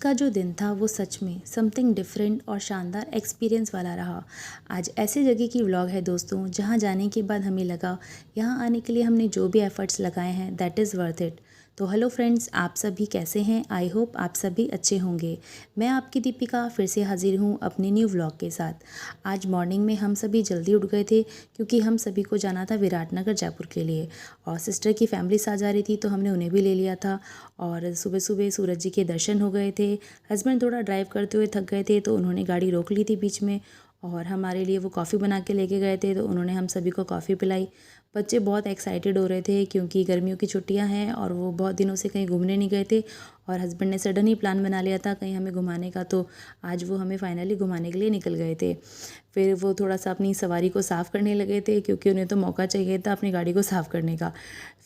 का जो दिन था वो सच में समथिंग डिफरेंट और शानदार एक्सपीरियंस वाला रहा। आज ऐसी जगह की व्लॉग है दोस्तों, जहाँ जाने के बाद हमें लगा यहाँ आने के लिए हमने जो भी एफ़र्ट्स लगाए हैं दैट इज़ वर्थ इट। तो हेलो फ्रेंड्स, आप सभी कैसे हैं? आई होप आप सभी अच्छे होंगे। मैं आपकी दीपिका फिर से हाजिर हूँ अपने न्यू व्लॉग के साथ। आज मॉर्निंग में हम सभी जल्दी उठ गए थे क्योंकि हम सभी को जाना था विराटनगर जयपुर के लिए, और सिस्टर की फैमिली साथ जा रही थी तो हमने उन्हें भी ले लिया था। और सुबह सुबह सूरज जी के दर्शन हो गए थे। हस्बैंड थोड़ा ड्राइव करते हुए थक गए थे तो उन्होंने गाड़ी रोक ली थी बीच में, और हमारे लिए वो कॉफ़ी बना के लेके गए थे तो उन्होंने हम सभी को कॉफ़ी पिलाई। बच्चे बहुत एक्साइटेड हो रहे थे क्योंकि गर्मियों की छुट्टियां हैं और वो बहुत दिनों से कहीं घूमने नहीं गए थे, और हस्बैंड ने सडन ही प्लान बना लिया था कहीं हमें घुमाने का, तो आज वो हमें फाइनली घुमाने के लिए निकल गए थे। फिर वो थोड़ा सा अपनी सवारी को साफ़ करने लगे थे क्योंकि उन्हें तो मौका चाहिए था अपनी गाड़ी को साफ़ करने का।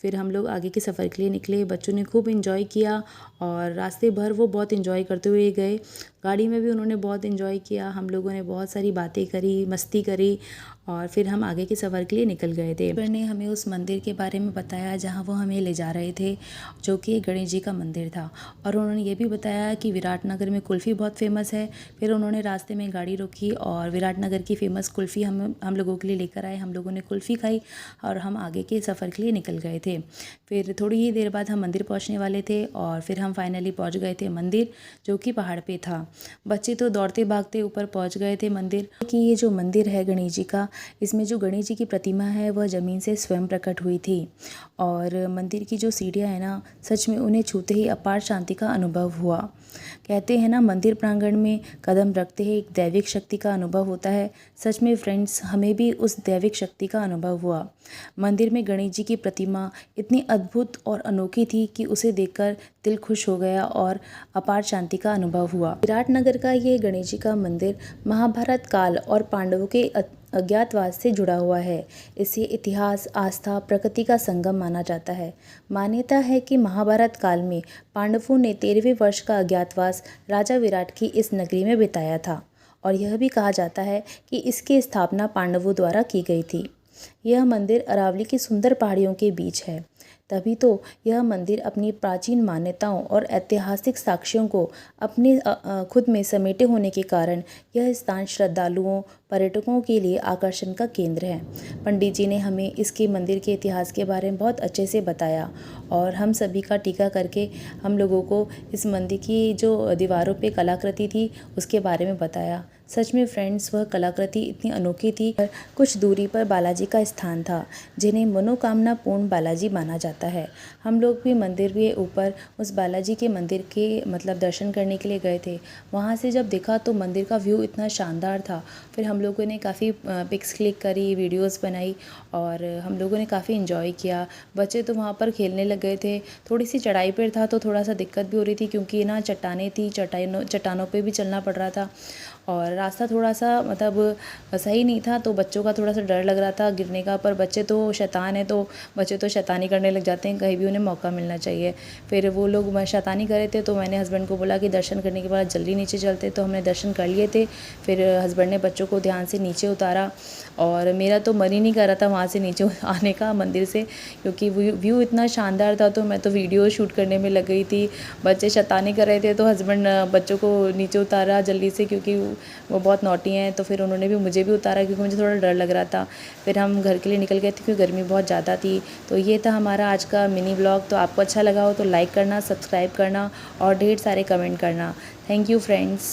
फिर हम लोग आगे के सफ़र के लिए निकले। बच्चों ने खूब इन्जॉय किया और रास्ते भर वो बहुत इन्जॉय करते हुए गए। गाड़ी में भी उन्होंने बहुत इन्जॉय किया। हम लोगों ने बहुत सारी बातें करी, मस्ती करी, और फिर हम आगे के सफ़र के लिए निकल गए थे। फिर ने हमें उस मंदिर के बारे में बताया जहाँ वो हमें ले जा रहे थे, जो कि गणेश जी का मंदिर था। और उन्होंने ये भी बताया कि विराटनगर में कुल्फ़ी बहुत फेमस है। फिर उन्होंने रास्ते में गाड़ी रोकी और विराटनगर की फ़ेमस कुल्फ़ी हम लोगों के लिए लेकर आए। हम लोगों ने कुल्फ़ी खाई और हम आगे के सफ़र के लिए निकल गए थे। फिर थोड़ी ही देर बाद हम मंदिर पहुँचने वाले थे और फिर हम फाइनली पहुँच गए थे मंदिर, जो कि पहाड़ पे था। बच्चे तो दौड़ते भागते ऊपर पहुँच गए थे मंदिर। कि ये जो मंदिर है गणेश जी का, इसमें जो गणेश जी की प्रतिमा है वह ज़मीन से स्वयं प्रकट हुई थी, और मंदिर की जो सीढ़ियाँ हैं ना, सच में उन्हें छूते ही अपार शांति का अनुभव हुआ। कहते हैं ना, मंदिर प्रांगण में कदम रखते ही एक दैविक शक्ति का अनुभव होता है। सच में फ्रेंड्स, हमें भी उस दैविक शक्ति का अनुभव हुआ। मंदिर में गणेश जी की प्रतिमा इतनी अद्भुत और अनोखी थी कि उसे देखकर दिल खुश हो गया और अपार शांति का अनुभव हुआ। विराटनगर का ये गणेश जी का मंदिर महाभारत काल और पांडवों के अज्ञातवास से जुड़ा हुआ है। इसे इतिहास, आस्था, प्रकृति का संगम माना जाता है। मान्यता है कि महाभारत काल में पांडवों ने 13वें वर्ष का अज्ञातवास राजा विराट की इस नगरी में बिताया था, और यह भी कहा जाता है कि इसकी स्थापना पांडवों द्वारा की गई थी। यह मंदिर अरावली की सुंदर पहाड़ियों के बीच है, तभी तो यह मंदिर अपनी प्राचीन मान्यताओं और ऐतिहासिक साक्ष्यों को अपने खुद में समेटे होने के कारण यह स्थान श्रद्धालुओं, पर्यटकों के लिए आकर्षण का केंद्र है। पंडित जी ने हमें इसके मंदिर के इतिहास के बारे में बहुत अच्छे से बताया, और हम सभी का टीका करके हम लोगों को इस मंदिर की जो दीवारों पे कलाकृति थी उसके बारे में बताया। सच में फ्रेंड्स, वह कलाकृति इतनी अनोखी थी। कुछ दूरी पर बालाजी का स्थान था, जिन्हें मनोकामना पूर्ण बालाजी माना जाता है। हम लोग भी मंदिर के ऊपर उस बालाजी के मंदिर के दर्शन करने के लिए गए थे। वहाँ से जब देखा तो मंदिर का व्यू इतना शानदार था। फिर हम लोगों ने काफ़ी पिक्स क्लिक करी, वीडियोस बनाई, और हम लोगों ने काफ़ी इन्जॉय किया। बच्चे तो वहाँ पर खेलने लग गए थे। थोड़ी सी चढ़ाई पर था तो थोड़ा सा दिक्कत भी हो रही थी क्योंकि ना चट्टानें थी, चट्टानों पे भी चलना पड़ रहा था, और रास्ता थोड़ा सा सही नहीं था, तो बच्चों का थोड़ा सा डर लग रहा था गिरने का। पर बच्चे तो शैतान हैं, तो बच्चे तो शैतानी करने लग जाते हैं, कहीं भी उन्हें मौका मिलना चाहिए। फिर वो लोग शैतानी कर रहे थे तो मैंने हस्बैंड को बोला कि दर्शन करने के बाद जल्दी नीचे चलते, तो हमने दर्शन कर लिए थे। फिर हस्बैंड ने बच्चों को ध्यान से नीचे उतारा, और मेरा तो मन ही नहीं कर रहा था वहाँ से नीचे आने का मंदिर से, क्योंकि व्यू इतना शानदार था। तो मैं तो वीडियो शूट करने में लग गई थी। बच्चे शैतानी कर रहे थे तो हस्बैंड बच्चों को नीचे उतारा जल्दी से, क्योंकि वो बहुत नॉटी हैं। तो फिर उन्होंने भी मुझे भी उतारा क्योंकि मुझे थोड़ा डर लग रहा था। फिर हम घर के लिए निकल गए थे क्योंकि गर्मी बहुत ज़्यादा थी। तो ये था हमारा आज का मिनी ब्लॉग। तो आपको अच्छा लगा हो तो लाइक करना, सब्सक्राइब करना और ढेर सारे कमेंट करना। Thank you friends.